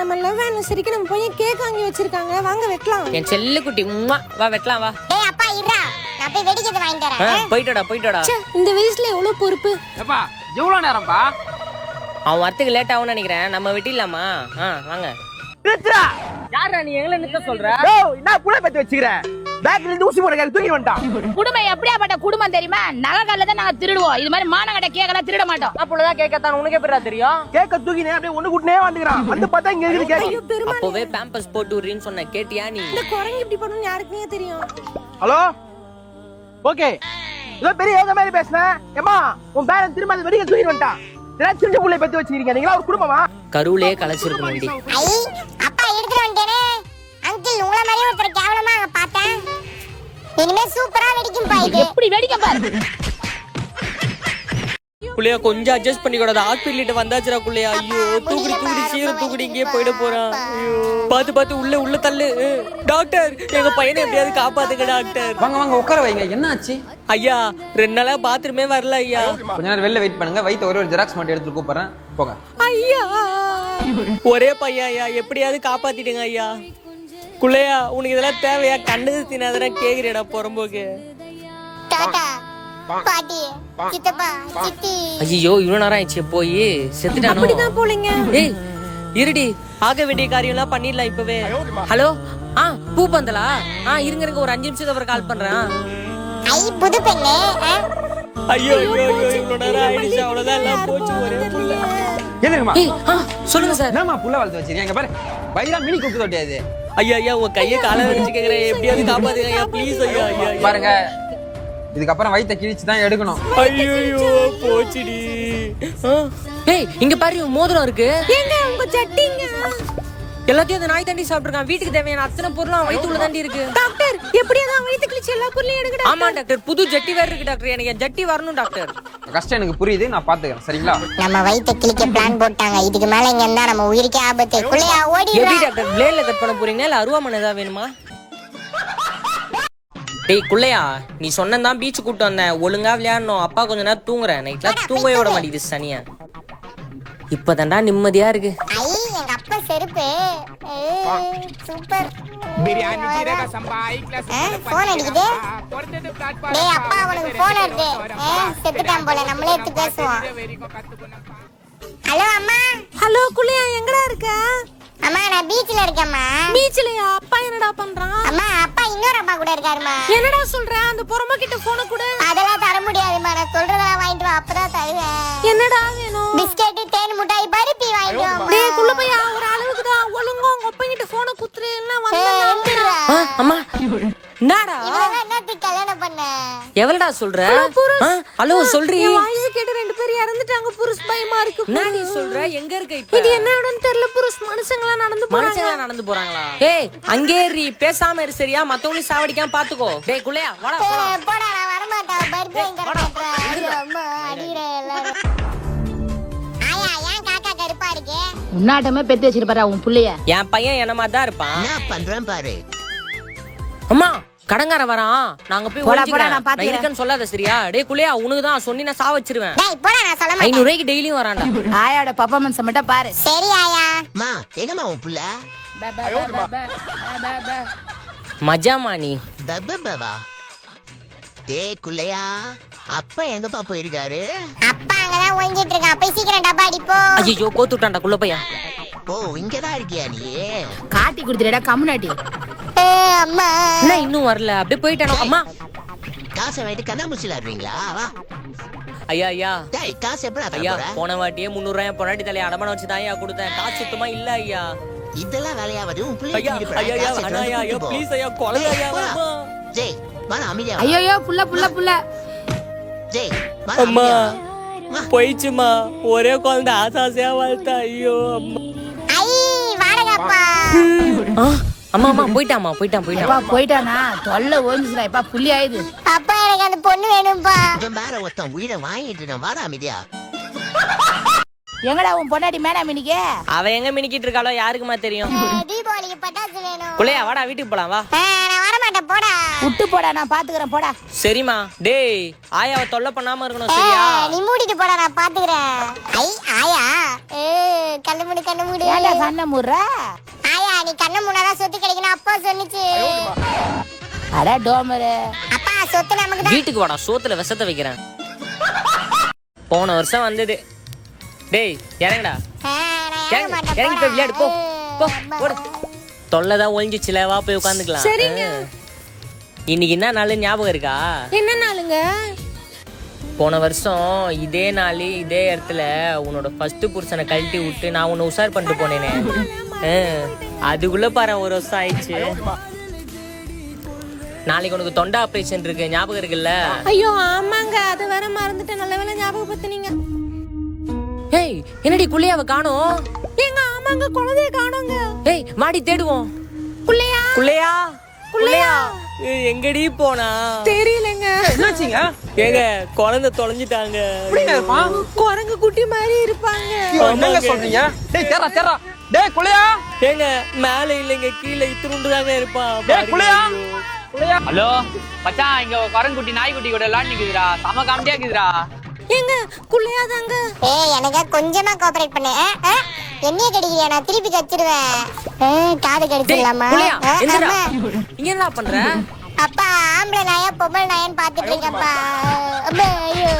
நம்ம லவ் ஆனிவர்சரிக்கு நம்ம போய் கேக் வாங்கி வச்சிருக்காங்க, வாங்க வெட்டலாம். என் செல்ல குட்டி வா வெட்டலாம் வா. டேய் அப்பா இருடா, நான் போய் வெடிக்கிறது வாங்கி தரேன். போய்டா. இந்த வயசுல எவ்வளவு பொறுப்பு. ஏப்பா எவ்வளவு நேரம்பா? அவன் வரத்துக்கு லேட் ஆகும்னு நினைக்கிறேன், நம்ம வெட்டிடலாமா? வாங்க. யாரா நீ எங்களை நிக்க சொல்ற? என்ன புள்ள பத்தி வச்சுக்கிற? பேக்ல இருந்து ஊசி போட தூக்கி வந்துட்டான். குடும்பம் எப்படியாப்பட்ட குடும்பம் தெரியுமா? நகை தான் நாங்க திருடுவோம், இது மாதிரி மானங்கட்ட கேக்கெல்லாம் திருட மாட்டோம். அப்பதான் கேட்கத்தான் உனக்கு எப்படிடா தெரியும்? கேக்க தூக்கினே அப்படியே ஒண்ணு கூட்டனே வந்துக்கிறான். வந்து பார்த்தா இங்க இருக்குது கேக். அப்பவே பேம்பஸ் போட்டு விடுறேன்னு சொன்ன, கேட்டியா நீ? இந்த குரங்கு இப்படி பண்ணனும் யாருக்குமே தெரியும். ஹலோ ஓகே, இதோ பெரிய ஏதோ மாதிரி பேசுனேன். ஏமா உன் பேரன் திரும்ப அந்த வெடிக்க தூக்கி வந்துட்டான். இதெல்லாம் சின்ன புள்ளைய பத்தி வச்சிருக்கீங்க, நீங்களா ஒரு குடும்பமா? கருவிலே கலைச்சிருக்கணும். ஐ அப்பா எடுத்துட்டு வந்துட்டேனே. அங்கிள் உங்கள மாதிரி ஒருத்தர் கேவலமா அங்க பார்த்தேன். இனிமே சூப்பரா வெடிக்கும் பா இது. எப்படி வெடிக்க பாரு. குள்ளையா கொஞ்சம் அட்ஜஸ்ட் பண்ணி கூடாது. ஹாஸ்பிட்டல்கிட்ட வந்தாச்சுடா குள்ளையா. ஐயோ தூக்குடி சீரம் தூக்குடி இங்கே போயிட போறான். ஐயோ பார்த்து உள்ள தள்ளு. டாக்டர் எங்க பையனை எப்படியாவது காப்பாத்துங்க டாக்டர். வாங்க உட்கார வைங்க. என்ன ஆச்சு ஐயா? 2 நாளா பாத்ரூமே வரல ஐயா. கொஞ்ச நேரம் வெளில வெயிட் பண்ணுங்க. வயித்து ஒரு ஜெராக்ஸ் மட்டும் எடுத்து கூப்பிடுறேன், போங்க. ஐயா ஒரே பையன் ஐயா, எப்படியாவது காப்பாத்திடுங்க ஐயா. குள்ளையா உனக்கு இதெல்லாம் தேவையா? கண்ணது தினாதரா கேக்குறேடா பொறம்போக்கு. டாடா பாட்டி சித்தப்பா சித்தி. ஐயோ இவ்வளவு நேரம் ஆயிடுச்சு, போய் செத்துட்டானோ? அப்படிதான் போலங்க. ஏய் இருடி, ஆக வேண்டிய காரியம் எல்லாம் பண்ணிடலாம் இப்பவே. ஹலோ பூ பந்தலா? இருங்க ஒரு 5 நிமிஷத்துக்கு அப்புறம் கால் பண்றேன். ஐ புது பெண்ணே. ஐயோ இவ்வளவு நேரம் ஆயிடுச்சு, அவ்வளவுதான் எல்லாம் போச்சு. ஒரே புள்ள. என்னங்கம்மா? சொல்லுங்க சார். என்னம்மா புள்ள வளர்த்து வச்சிருக்கீங்க? இங்க பாரு, வயிறா மினி குக்கு தொட்டியாது. ஐயா உங்க கையை காலை வச்சு கேக்குறேன், எப்படியாவது காப்பாத்துங்க ஐயா ப்ளீஸ் ஐயா. பாருங்க, இதுக்கப்புறம் வயித்தை கிழிச்சு தான் எடுக்கணும். ஐயோ போச்சுடி. ஏய் இங்க பாரு மோதிரம் இருக்கு. ஏங்க உங்க சட்டிங்க எல்லாத்தையும் அந்த நாய் தாண்டி சாப்பிட்டுருக்கான். வீட்டுக்கு தேவையான அத்தனை பொருளும் வயிற்றுள்ள தாண்டி இருக்கு. டாக்டர் எப்படியாவது வயித்து கிழிச்சு எல்லா பொருளையும் எடுங்க. ஆமா டாக்டர், புது ஜட்டி வேற இருக்கு டாக்டர். எனக்கு என் ஜட்டி வரணும் டாக்டர். கஷ்டம் எனக்கு புரியுது, நான் பாத்துக்கிறேன் சரிங்களா? நம்ம வயித்தை கிழிக்க பிளான் போட்டாங்க. இதுக்கு மேல இங்க இருந்தா நம்ம உயிருக்கே ஆபத்து. குள்ளையா ஓடிடுறா. எப்படி டாக்டர் பிளேட்ல கட் பண்ண போறீங்களா இல்ல அருவாமனை ஏதாவது வேணுமா? டேய் குள்ளையா, நீ சொன்னதான் பீச் கூட்டு வந்தேன், ஒழுங்கா விளையாடணும். அப்பா கொஞ்ச நேரம் தூங்குறேன், நைட்ல தூங்கவே விட மாட்டேங்குது சனியா. இப்பதான்டா நிம்மதியா இருக்கு. ஐ எங்க அப்பா செருப்பு சூப்பர். பிரியாணி ஜீரக சம்பா ஐ கிளாஸ் போன் அடிக்குது. பொறுத்தது பிளாட்ஃபார்ம். டேய் அப்பா உனக்கு போன் வருது. செத்துட்டான் போல, நம்மளே எடுத்து பேசுவோம். ஹலோ அம்மா. ஹலோ குள்ளையா, எங்கடா இருக்க? அம்மா நான் பீச்ல இருக்கேம்மா. பீச்லயா? அப்பா என்னடா பண்றான்? அம்மா அப்பா இன்னொரு அப்பா கூட இருக்காருமா. என்னடா சொல்ற? அந்த பொறமா கிட்ட போன கூட. அதெல்லாம் தர முடியாதுமா, நான் சொல்றதெல்லாம் வாங்கிட்டு வா, அப்பதான் தருவேன். என்னடா வேணும்? பிஸ்கட், தேன் முட்டாய், பருப்பி வாங்கிட்டு வா. டேய் குள்ள பையா, ஒரு அளவுக்கு தான். ஒழுங்கா உங்க அப்பா கிட்ட போன குத்துறே எல்லாம் வந்துடுறா. அம்மா என்னடா இவன் என்னத்துக்கு கல்யாணம் பண்ண? எவளடா சொல்ற? ஹலோ சொல்றீ? வாய்ஸ் கேட்டு 2 பேர் இறந்துட்டாங்க. புருஷ் பயமா இருக்கு. என்னடி சொல்ற? எங்க இருக்க இப்ப? இது என்ன இடம்னு தெரியல. புருஷ் மனுஷங்களா நடந்து போறாங்களா? ஏய் அங்கே ஏறி பேசாம இரு சரியா? மத்தவங்கள சாவடிக்காம பாத்துக்கோ. டேய் குள்ளையா வாடா போலாம். போடா, நான் வர மாட்டேன். பருப்பி வாங்கி தர மாட்டேன். ஐயோ அம்மா அடிற எல்லாரும். ஆயா ஏன் காக்கா கருப்பா இருக்கே? உன்னாட்டமே பெத்து வச்சிருப்பாரா உன் புள்ளைய? என் பையன் என்ன மாதிரி தான் இருப்பான். என்ன பண்றேன் பாரு. அம்மா கடங்கார வரான், நாங்க போய் போடா, ஒளிஞ்சிக்கிறேன். நான் பாத்துக்கிறேன். நான் இருக்கேன்னு சொல்லாத சரியா? டேய் குள்ளையா, உனக்கு தான் சொன்னி நான் சாவ வச்சிருவேன். டேய் போடா, நான் சொல்ல 500 மாட்டேன். ரூபாய்க்கு டெய்லியும் வரான்டா. ஆயாவோட பர்ஃபார்மன்ஸ் மட்டும் பாரு. சரி ஆயா. மா எங்கம்மா உன் புள்ள? மஜாமா நீ. பப்பா டேய் குள்ளையா, அப்பா எங்கப்பா போயிருக்காரு? அப்பா அங்கதான் ஒளிஞ்சிட்டு இருக்கான். போய் சீக்கிரம் டப்பா அடிப்போ. ஐயோ கோத்துட்டான்டா குள்ள பையன். ஓ இங்கதான் இருக்கியா நீ? காட்டி குடுத்துடா கம்முனாட்டி. அம்மா என்ன இன்னும் வரல? அப்படியே போயிட்டானோ? அம்மா காசை வாங்கிட்டு கண்ணாமூச்சி விளையாடுறீங்களா? வா. ஐயா டேய் காசு எப்படா ஐயா, தர போற? போன வாட்டியே 300 ரூபாய் பொண்டாட்டி தலைய அடமான வச்சு தான் ஐயா கொடுத்தேன். காசு சுத்தமா இல்ல ஐயா. இதெல்லாம் வேலையாவது உன் பிள்ளை ஐயா ஐயா ஐயா ஐயா ப்ளீஸ் ஐயா, கொலை ஐயா. அம்மா ஜெய் வா அமைதியா. ஐயோ புள்ள ஜெய் வா அம்மா அமைதியா. போயிடுச்சுமா, ஒரே குழந்தை ஆசாசியா வளர்த்தா. ஐயோ அம்மா. ஐ வாடகப்பா. அம்மா போயிட்டான். அப்பா போயிட்டானா? தொல்லை ஓஞ்சிச்சுடா. இப்ப புள்ளி ஆயுது. அப்பா எனக்கு அந்த பொண்ணு வேணும்பா. இவன் வேற ஒருத்தன் உயிரை வாங்கிட்டு நான் வாடா அமைதியா. எங்கடா உன் பொண்டாட்டி மேடம் இன்னைக்கு? அவ எங்க மினிக்கிட்டு இருக்காளோ யாருக்குமா தெரியும். தீபாவளிக்கு பட்டாசு வேணும். குள்ளையா வாடா வீட்டுக்கு போலாம் வா. நான் வர மாட்டேன். போடா விட்டு போடா நான் பாத்துக்கிறேன் போடா. சரிம்மா. டேய் ஆயாவை தொல்லை பண்ணாம இருக்கணும் சரியா? நீ மூடிட்டு போடா நான் பாத்துக்கிறேன். ஐ ஆயா கண்ணு மூடு கண்ணு மூடு. ஏன்டா கண்ணை மூடுற? ஆயா நீ கண்ணு மூடாதான் சொத்து கிடைக்கணும் அப்பா சொன்னிச்சு. அட டோமரு. அப்பா சொத்து நமக்கு தான். வீட்டுக்கு வாடா, சோத்துல விஷத்தை வைக்கிறேன். போன வருஷம் வந்தது. டேய் இறங்கடா, இறங்கி போய் விளையாடு போ போ போடு. தொல்லைதான் ஒழிஞ்சிச்சுல, வா போய் உட்காந்துக்கலாம். சரிங்க. இன்னைக்கு என்ன நாள் ஞாபகம் இருக்கா? என்ன நாளுங்க? போன வருஷம் இதே நாள் இதே இடத்துல உன்னோட ஃபர்ஸ்ட் புருஷனை கழட்டி விட்டு நான் உன்னை உஷார் பண்ணிட்டு போனேனே. அதுக்குள்ள பாரு ஒரு வருஷம் ஆயிடுச்சு. நாளைக்கு உனக்கு தொண்டை ஆபரேஷன் இருக்கு, ஞாபகம் இருக்குல்ல? ஐயோ ஆமாங்க, அது வேற மறந்துட்டேன். நல்ல வேளை ஞாபகப்படுத்துனீங்க. ஏய் என்னடி குள்ளையாவ காணோம்? ஏங்க ஆமாங்க, குழந்தைய காணோங்க. ஏய் மாடி தேடுவோம். குள்ளையா குள்ளையா குள்ளையா எங்கடி போனா தெரியலங்க. என்னாச்சுங்க? ஏங்க குழந்தை தொலைஞ்சிட்டாங்க. எப்படிங்க இருப்பான்? குரங்கு குட்டி மாதிரி இருப்பாங்க. என்னங்க சொல்றீங்க? டேய் தேரா தேரா. டேய் குளையா. ஏங்க மேல இல்லைங்க, கீழே இத்துண்டு தாங்க இருப்பான். டேய் குளையா. குளையா. ஹலோ மச்சான், இங்க குரங்குட்டி நாய்க்குட்டி கூட விளையாண்டு நிக்குதுடா, செம காமெடியா இருக்குதுடா. ஏங்க குள்ளையா தாங்க. எனக்கு கொஞ்சமா கோஆபரேட் பண்ணு. என்னைய கடிக்கிறியா? நான் திருப்பி கடிச்சிடுவேன். காது கடிச்சிடலாமா? குள்ளையா எந்திரா. இங்க என்ன பண்ற? அப்பா ஆம்பளை நாயா பொம்பளை நாயான்னு பாத்துட்டு இருக்கேன்ப்பா. ஐயோ